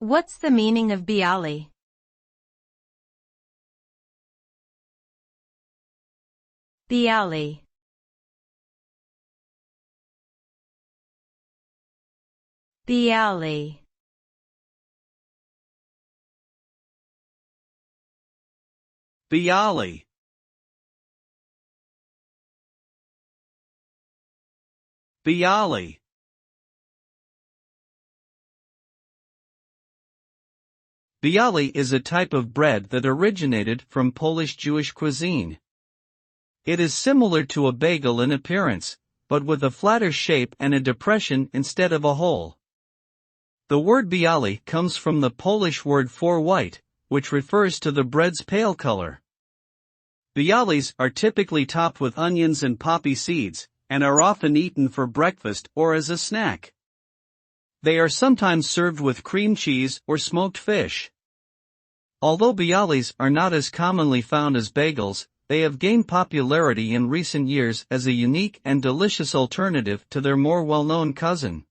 What's the meaning of bialy? Bialy. Bialy. Bialy. Bialy. Bialy is a type of bread that originated from Polish Jewish cuisine. It is similar to a bagel in appearance, but with a flatter shape and a depression instead of a hole. The word bialy comes from the Polish word for white, which refers to the bread's pale color. Bialys are typically topped with onions and poppy seeds, and are often eaten for breakfast or as a snack. They are sometimes served with cream cheese or smoked fish. Although bialys are not as commonly found as bagels, they have gained popularity in recent years as a unique and delicious alternative to their more well-known cousin.